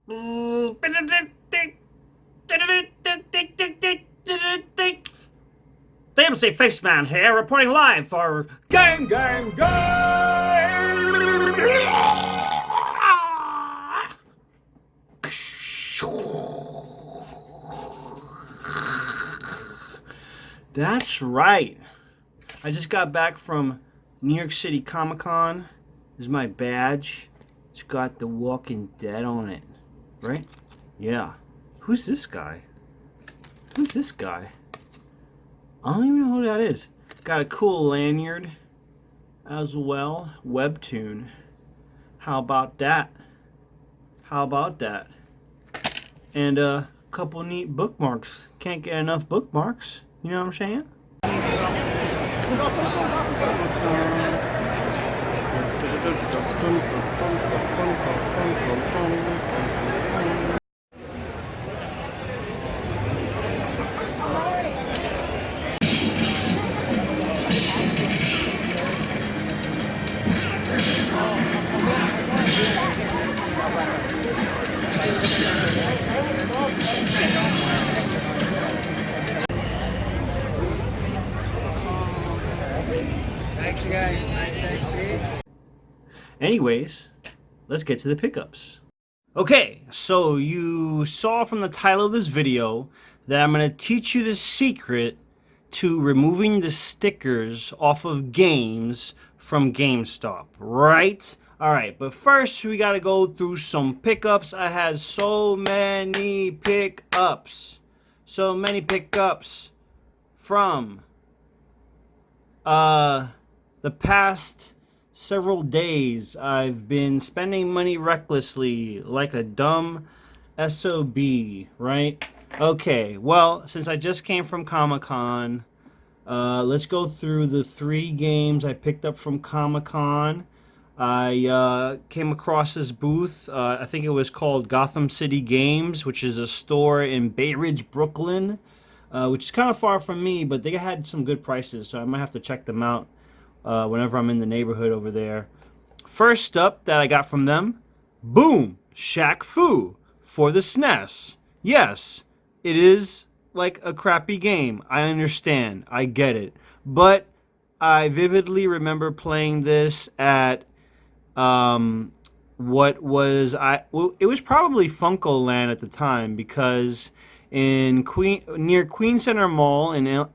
DMC Faceman here, reporting live for Gang. That's right. I just got back from New York City Comic Con. This is my badge. It's got The Walking Dead on it. Right? Yeah. Who's this guy? Who's this guy? I don't even know who that is. Got a cool lanyard as well. Webtoon. How about that? How about that? And a couple neat bookmarks. Can't get enough bookmarks. You know what I'm saying? Thanks, guys. Thanks. Anyways, let's get to the pickups. Okay, so you saw from the title of this video that I'm going to teach you the secret to removing the stickers off of games from GameStop, right? Alright, but first we got to go through some pickups. I had so many pickups. So many pickups from the past several days. I've been spending money recklessly like a dumb SOB, right? Okay, well, since I just came from Comic-Con, let's go through the 3 games I picked up from Comic-Con. I came across this booth. I think it was called Gotham City Games, which is a store in Bay Ridge, Brooklyn, which is kind of far from me, but they had some good prices, so I might have to check them out whenever I'm in the neighborhood over there. First up that I got from them, boom, Shaq Fu for the SNES. Yes, it is like a crappy game. I understand. I get it. But I vividly remember playing this at it was probably Funko-Land at the time, because in near Queen Center Mall in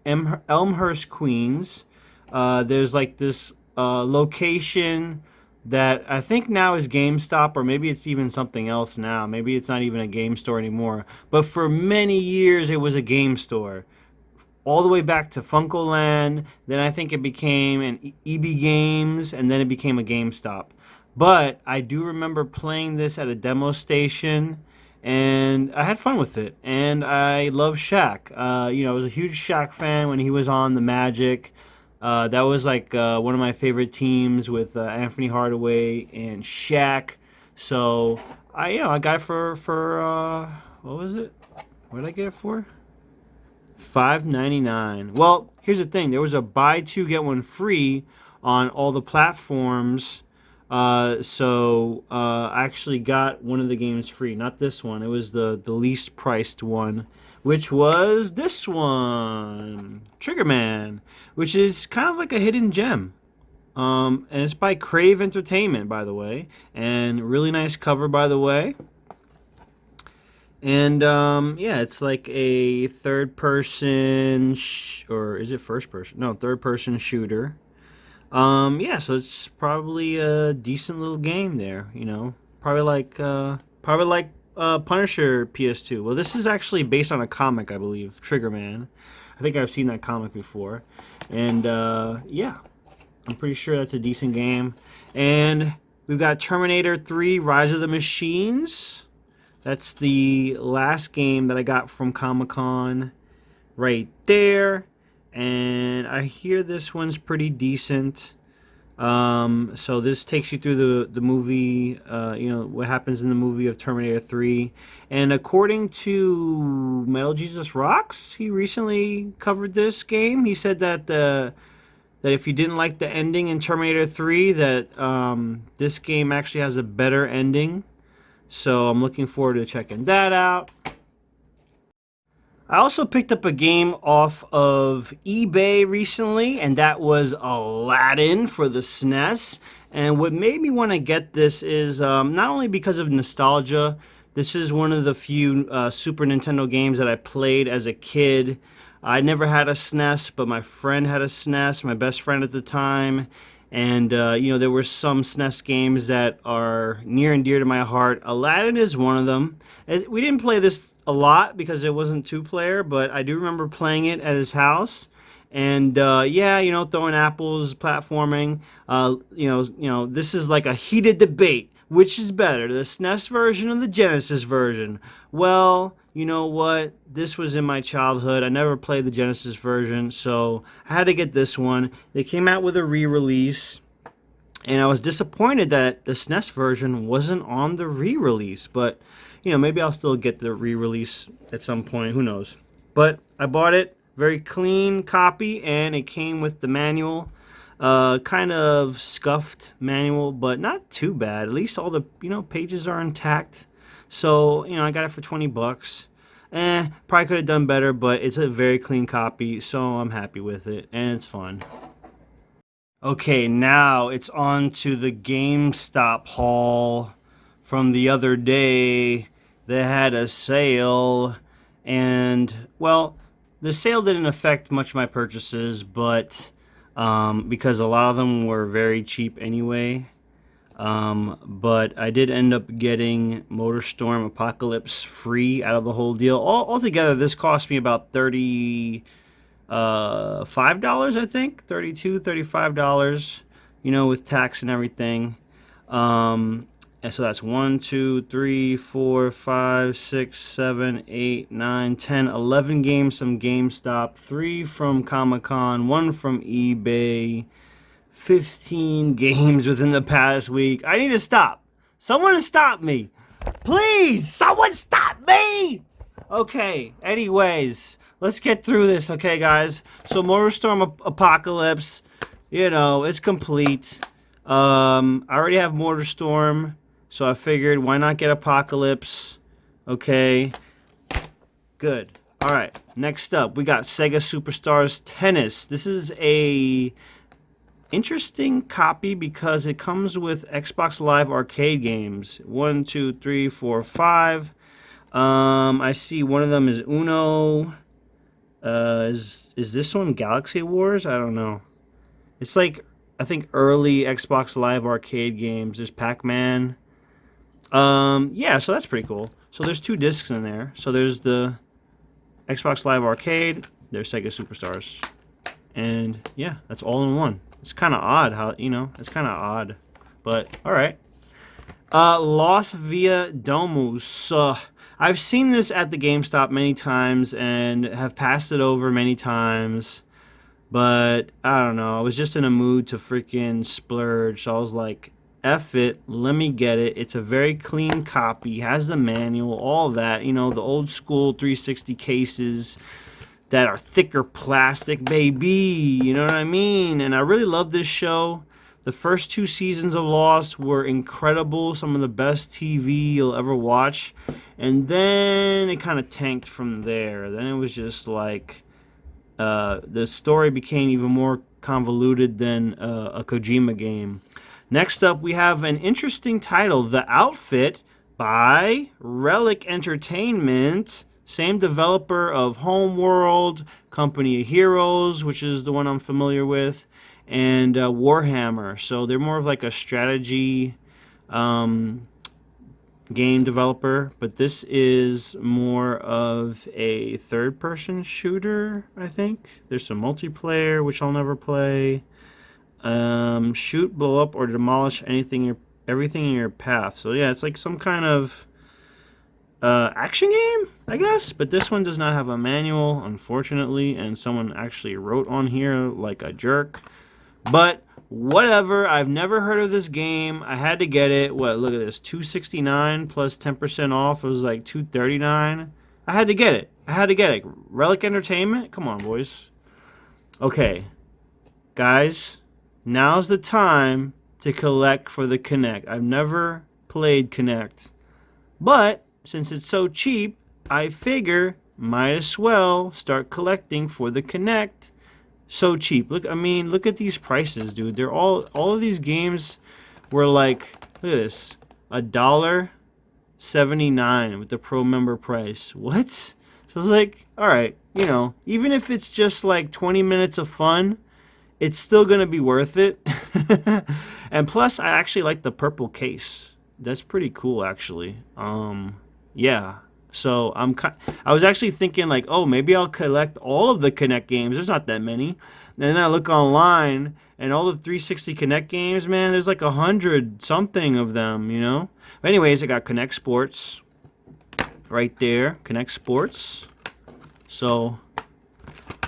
Elmhurst, Queens, there's like this location that I think now is GameStop, or maybe it's even something else now. Maybe it's not even a game store anymore. But for many years, it was a game store. All the way back to Funko-Land. Then I think it became an EB Games, and then it became a GameStop. But I do remember playing this at a demo station, and I had fun with it. And I love Shaq. I was a huge Shaq fan when he was on the Magic. That was like one of my favorite teams with Anthony Hardaway and Shaq. So I got it for what was it? What did I get it for? $5.99. Well, here's the thing. There was a buy 2 get 1 free on all the platforms. So I actually got one of the games free. Not this one. It was the least priced one, which was this one, Triggerman, which is kind of like a hidden gem. And it's by Crave Entertainment, by the way, and really nice cover, by the way. And yeah, it's like a third-person, or is it first-person? No, third-person shooter. Yeah, so it's probably a decent little game there. Probably like Punisher PS2. Well, this is actually based on a comic, I believe, Triggerman. I think I've seen that comic before, and yeah, I'm pretty sure that's a decent game. And we've got Terminator 3: Rise of the Machines. That's the last game that I got from Comic-Con right there. And I hear this one's pretty decent. So this takes you through the movie, what happens in the movie of Terminator 3. And according to Metal Jesus Rocks, he recently covered this game. He said that that if you didn't like the ending in Terminator 3, that this game actually has a better ending. So I'm looking forward to checking that out. I also picked up a game off of eBay recently, and that was Aladdin for the SNES. And what made me want to get this is not only because of nostalgia. This is one of the few Super Nintendo games that I played as a kid. I never had a SNES, but my friend had a SNES, my best friend at the time. And, there were some SNES games that are near and dear to my heart. Aladdin is one of them. We didn't play this a lot because it wasn't two-player, but I do remember playing it at his house. And, throwing apples, platforming. This is like a heated debate. Which is better, the SNES version or the Genesis version? Well, you know what? This was in my childhood. I never played the Genesis version, so I had to get this one. They came out with a re-release, and I was disappointed that the SNES version wasn't on the re-release. But, maybe I'll still get the re-release at some point. Who knows? But I bought it. Very clean copy, and it came with the manual. Kind of scuffed manual, but not too bad. At least all the pages are intact. So I got it for $20. Probably could have done better, but it's a very clean copy, so I'm happy with it, and it's fun. Okay, now it's on to the GameStop haul from the other day. They had a sale, and well, the sale didn't affect much of my purchases, but because a lot of them were very cheap anyway. But I did end up getting MotorStorm Apocalypse free out of the whole deal. Altogether, this cost me about $35, I think. $35, with tax and everything. And so that's 1, 2, 3, 4, 5, 6, 7, 8, 9, 10, 11 games from GameStop, 3 from Comic-Con, 1 from eBay, 15 games within the past week. I need to stop. Someone stop me. Please, someone stop me! Okay, anyways, let's get through this, okay, guys? So MotorStorm Apocalypse, it's complete. I already have MotorStorm. So I figured, why not get Apocalypse? Okay. Good. All right. Next up, we got Sega Superstars Tennis. This is a interesting copy because it comes with Xbox Live Arcade games. 1, 2, 3, 4, 5. I see one of them is Uno. Is this one Galaxy Wars? I don't know. It's like, I think, early Xbox Live Arcade games. There's Pac-Man. So that's pretty cool. So there's 2 discs in there. So there's the Xbox Live Arcade, there's Sega Superstars. And yeah, that's all in one. It's kind of odd how, it's kind of odd. But, alright. Los Via Domus. I've seen this at the GameStop many times and have passed it over many times. But, I don't know. I was just in a mood to freaking splurge. So I was like, F it, let me get it. It's a very clean copy, has the manual, all that, the old school 360 cases that are thicker plastic, baby, you know what I mean? And I really love this show. The first 2 seasons of Lost were incredible, some of the best TV you'll ever watch. And then it kind of tanked from there. Then it was just like, the story became even more convoluted than a Kojima game. Next up, we have an interesting title, The Outfit by Relic Entertainment. Same developer of Homeworld, Company of Heroes, which is the one I'm familiar with, and Warhammer. So they're more of like a strategy game developer, but this is more of a third-person shooter, I think. There's some multiplayer, which I'll never play. Shoot, blow up, or demolish everything in your path. So yeah, it's like some kind of action game, I guess. But this one does not have a manual, unfortunately, and someone actually wrote on here like a jerk. But whatever, I've never heard of this game. I had to get it. What? Look at this, $269 plus 10% off. It was like $239. I had to get it. Relic Entertainment. Come on, boys. Okay, guys. Now's the time to collect for the Kinect. I've never played Kinect. But since it's so cheap, I figure might as well start collecting for the Kinect. So cheap. Look, I mean, look at these prices, dude. They're all of these games were like, look at this, $1.79 with the pro member price. What? So it's like, all right, you know, even if it's just like 20 minutes of fun, it's still gonna be worth it. And plus, I actually like the purple case. That's pretty cool, actually. Yeah. So I was actually thinking like, oh, maybe I'll collect all of the Kinect games. There's not that many. And then I look online, and all the 360 Kinect games, man, there's like 100 something of them, you know. But anyways, I got Kinect Sports right there, Kinect Sports. So,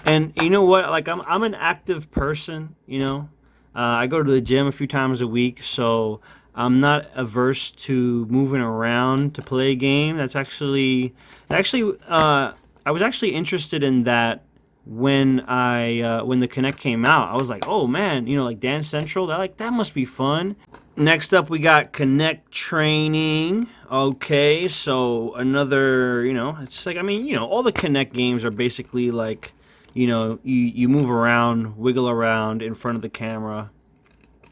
and you know what? Like I'm an active person, you know. I go to the gym a few times a week, so I'm not averse to moving around to play a game. That's actually, I was actually interested in that when the Kinect came out. I was like, oh man, you know, like Dance Central. That must be fun. Next up, we got Kinect Training. Okay, so another, you know, it's like, I mean, you know, all the Kinect games are basically like, you know, you move around, wiggle around in front of the camera.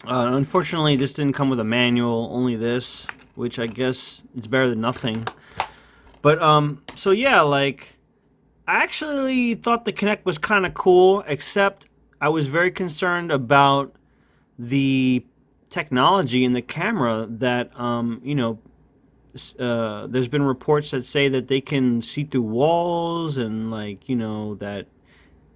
Unfortunately, this didn't come with a manual, only this, which I guess it's better than nothing. But, so yeah, like, I actually thought the Kinect was kind of cool, except I was very concerned about the technology in the camera that, you know, there's been reports that say that they can see through walls and, like, you know, that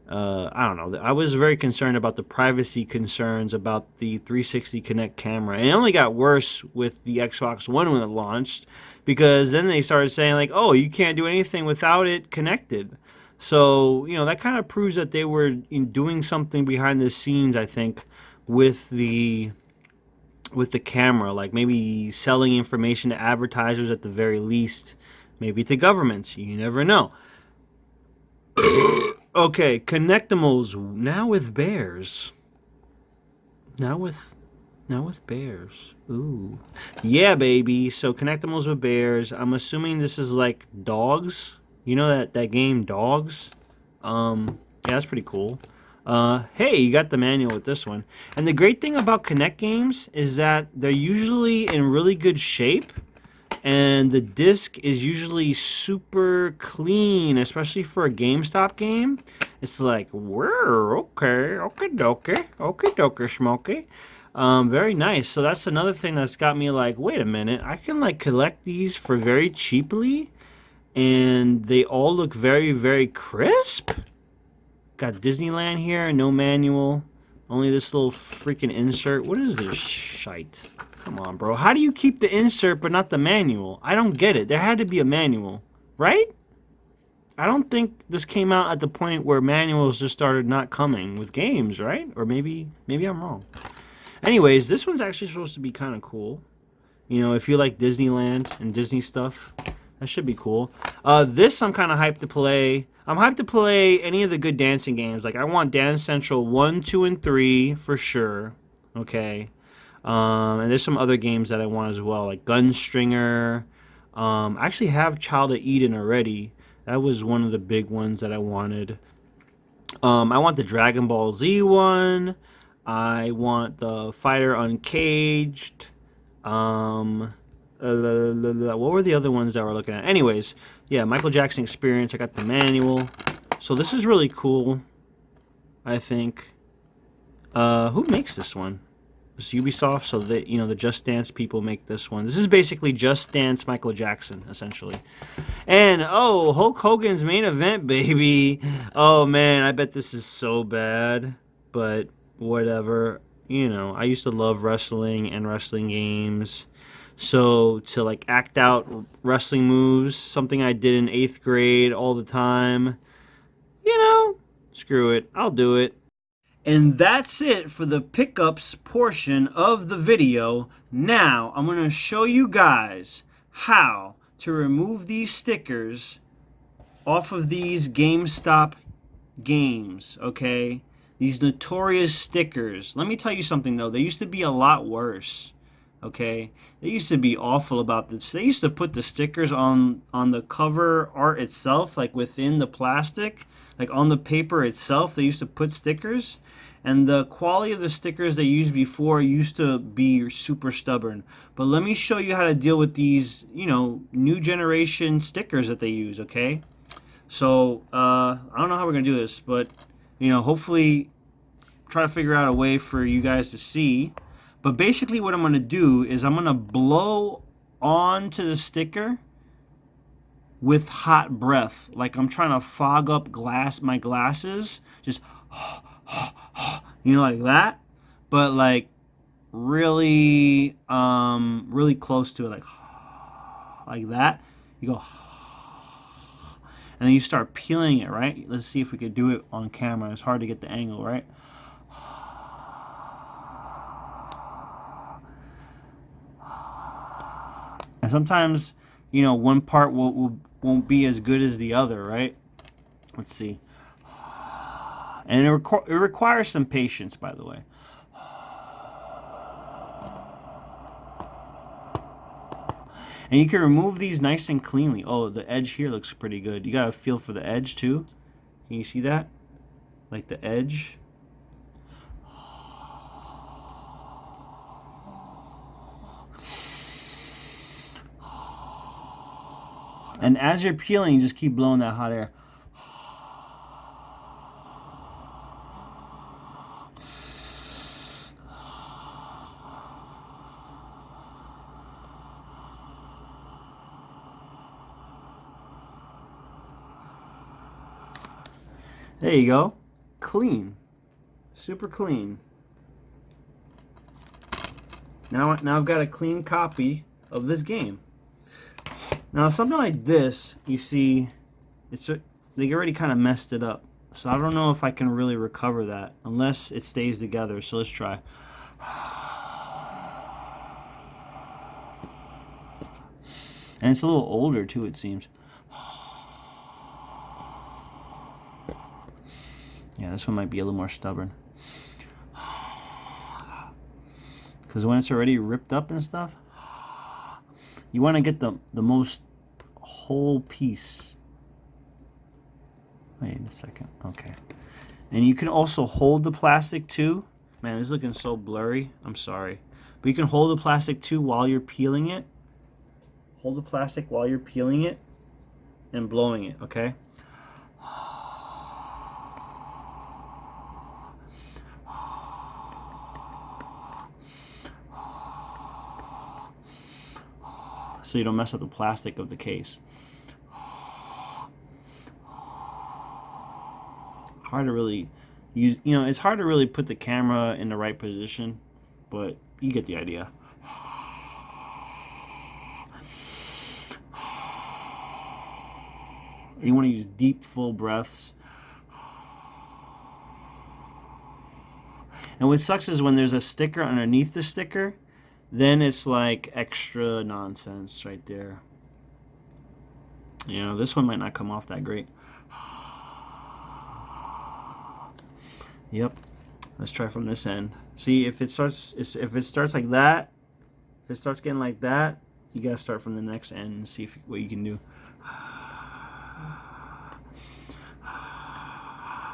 I don't know. I was very concerned about the privacy concerns about the 360 Kinect camera. And it only got worse with the Xbox One when it launched, because then they started saying, like, oh, you can't do anything without it connected. So, you know, that kind of proves that they were doing something behind the scenes, I think, with the camera, like maybe selling information to advertisers at the very least, maybe to governments. You never know. Okay, Connectimals now with bears. Now with bears. Ooh. Yeah, baby. So Connectimals with bears. I'm assuming this is like dogs. You know that game Dogs? Yeah, that's pretty cool. Hey, you got the manual with this one. And the great thing about Kinect games is that they're usually in really good shape, and the disc is usually super clean, especially for a GameStop game. It's like, we're okay, okay, smoky. Very nice. So that's another thing that's got me like, wait a minute, I can like collect these for very cheaply, and they all look very, very crisp. Got Disneyland here, no manual, only this little freaking insert. What is this shite? Come on, bro. How do you keep the insert but not the manual? I don't get it. There had to be a manual, right? I don't think this came out at the point where manuals just started not coming with games, right? Or maybe I'm wrong. Anyways, this one's actually supposed to be kind of cool. You know, if you like Disneyland and Disney stuff, that should be cool. This I'm kind of hyped to play. I'm hyped to play any of the good dancing games. Like, I want Dance Central 1, 2, and 3 for sure. Okay. And there's some other games that I want as well, like Gunstringer. I actually have Child of Eden already. That was one of the big ones that I wanted. I want the Dragon Ball Z one. I want the Fighter Uncaged. What were the other ones that we're looking at? Anyways, yeah, Michael Jackson Experience. I got the manual. So this is really cool, I think. Who makes this one? It's Ubisoft, so that, you know, the Just Dance people make this one. This is basically Just Dance Michael Jackson, essentially. And, oh, Hulk Hogan's main event, baby. Oh, man, I bet this is so bad. But whatever. You know, I used to love wrestling and wrestling games. So to, like, act out wrestling moves, something I did in 8th grade all the time, you know, screw it. I'll do it. And that's it for the pickups portion of the video. Now, I'm going to show you guys how to remove these stickers off of these GameStop games, okay? These notorious stickers. Let me tell you something, though. They used to be a lot worse, Okay, they used to be awful about this. They used to put the stickers on the cover art itself, like within the plastic, like on the paper itself. They used to put stickers, and the quality of the stickers they used before used to be super stubborn. But let me show you how to deal with these, new generation stickers that they use. Okay, so I don't know how we're gonna do this, but hopefully try to figure out a way for you guys to see. But basically what I'm going to do is I'm going to blow onto the sticker with hot breath. Like I'm trying to fog up my glasses. Just, like that. But like really, really close to it. Like that. You go, and then you start peeling it, right? Let's see if we could do it on camera. It's hard to get the angle, right? And sometimes, one part won't be as good as the other, right? Let's see. And it requires some patience, by the way. And you can remove these nice and cleanly. Oh, the edge here looks pretty good. You got to feel for the edge too. Can you see that? Like the edge. And as you're peeling, you just keep blowing that hot air. There you go. Clean. Super clean. Now I've got a clean copy of this game. Now something like this, you see, they already kind of messed it up. So I don't know if I can really recover that unless it stays together. So let's try. And it's a little older too, it seems. Yeah, this one might be a little more stubborn. Because when it's already ripped up and stuff, you want to get the most whole piece. Wait a second. Okay. And you can also hold the plastic too. Man, this is looking so blurry. I'm sorry. But you can hold the plastic too while you're peeling it. Hold the plastic while you're peeling it and blowing it, okay? So you don't mess up the plastic of the case. Hard to really use, it's hard to really put the camera in the right position, but you get the idea. You want to use deep, full breaths. And what sucks is when there's a sticker underneath the sticker, then it's like extra nonsense right there. This one might not come off that great. Yep. Let's try from this end. See, if it starts like that, if it starts getting like that, you gotta start from the next end and see what you can do.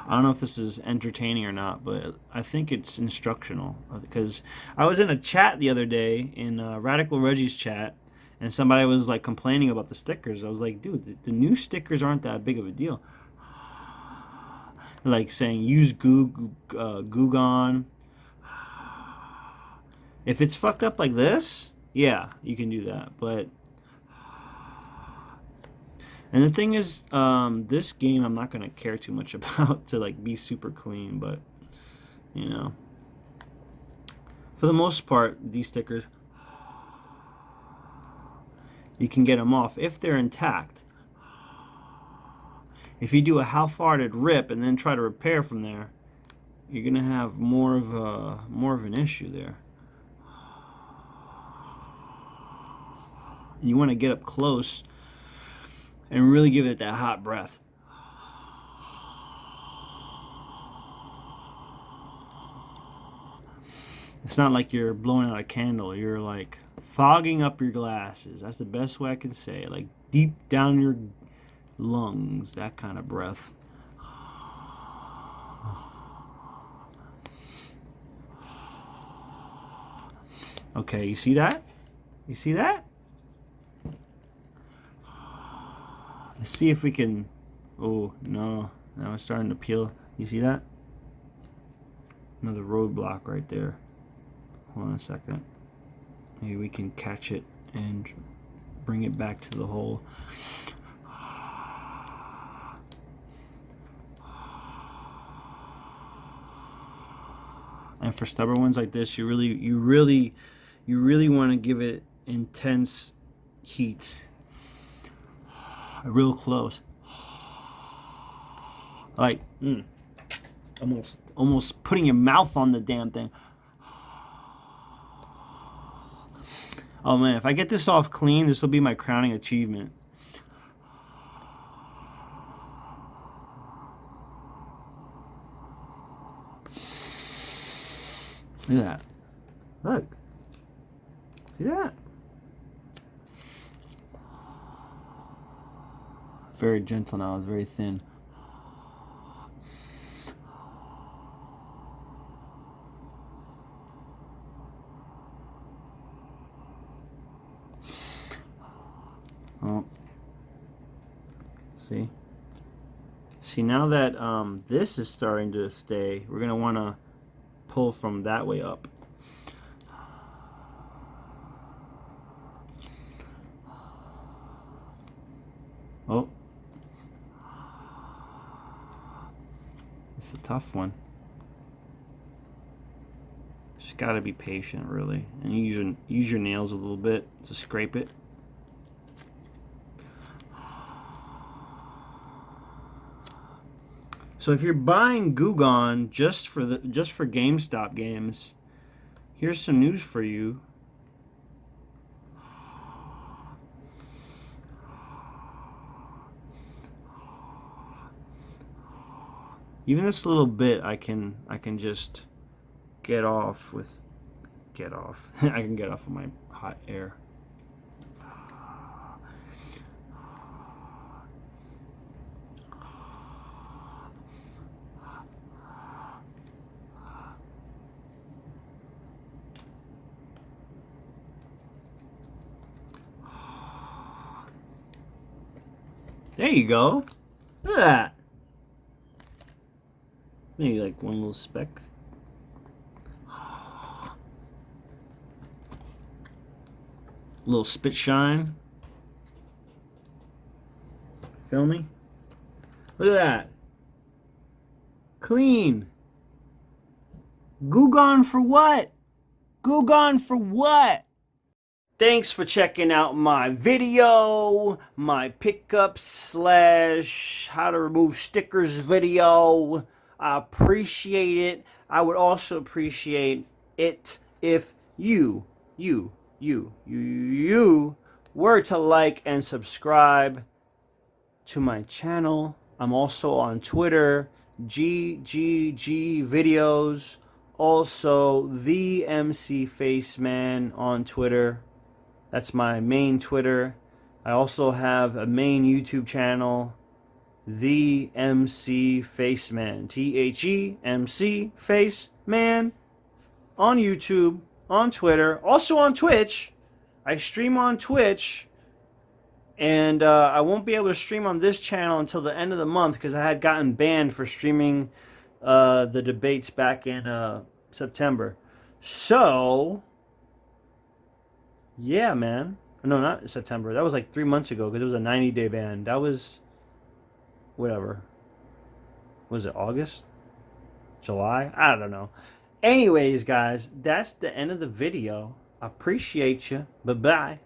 I don't know if this is entertaining or not, but I think it's instructional. Because I was in a chat the other day, in Radical Reggie's chat, and somebody was like complaining about the stickers. I was like, dude, the new stickers aren't that big of a deal. Like saying use Goo Gone. If it's fucked up like this, yeah, you can do that. But and the thing is, this game I'm not gonna care too much about to like be super clean, but for the most part, these stickers, you can get them off if they're intact. If you do a half-hearted rip and then try to repair from there, you're gonna have more of an issue there. You want to get up close and really give it that hot breath. It's not like you're blowing out a candle. You're like fogging up your glasses. That's the best way I can say it. Like deep down your lungs, that kind of breath. Okay, you see that? You see that? Let's see if we can. Oh, no. Now it's starting to peel. You see that? Another roadblock right there. Hold on a second. Maybe we can catch it and bring it back to the hole. And for stubborn ones like this, you really want to give it intense heat. Real close. Like, almost putting your mouth on the damn thing. Oh man, if I get this off clean, this will be my crowning achievement. Look at that. Look. See that? Very gentle now. It's very thin. Oh. See now that this is starting to stay, we're gonna want to pull from that way up. Oh, it's a tough one. Just gotta be patient, really, and use your nails a little bit to scrape it. So if you're buying Goo Gone just for GameStop games, here's some news for you. Even this little bit, I can just get off. I can get off with my hot air. There you go. Look at that. Maybe like one little speck. Little spit shine. Feel me? Look at that. Clean. Goo Gone for what? Goo Gone for what? Thanks for checking out my video, my pickup / how to remove stickers video. I appreciate it. I would also appreciate it if you were to like and subscribe to my channel. I'm also on Twitter, GGG videos, also the MC Faceman on Twitter. That's my main Twitter. I also have a main YouTube channel, The MC Faceman. THEMC Faceman. On YouTube, on Twitter, also on Twitch. I stream on Twitch. And I won't be able to stream on this channel until the end of the month because I had gotten banned for streaming the debates back in September. So, yeah, man. No, not September. That was like 3 months ago because it was a 90-day ban. That was, whatever. Was it August? July? I don't know. Anyways, guys, that's the end of the video. I appreciate you. Bye-bye.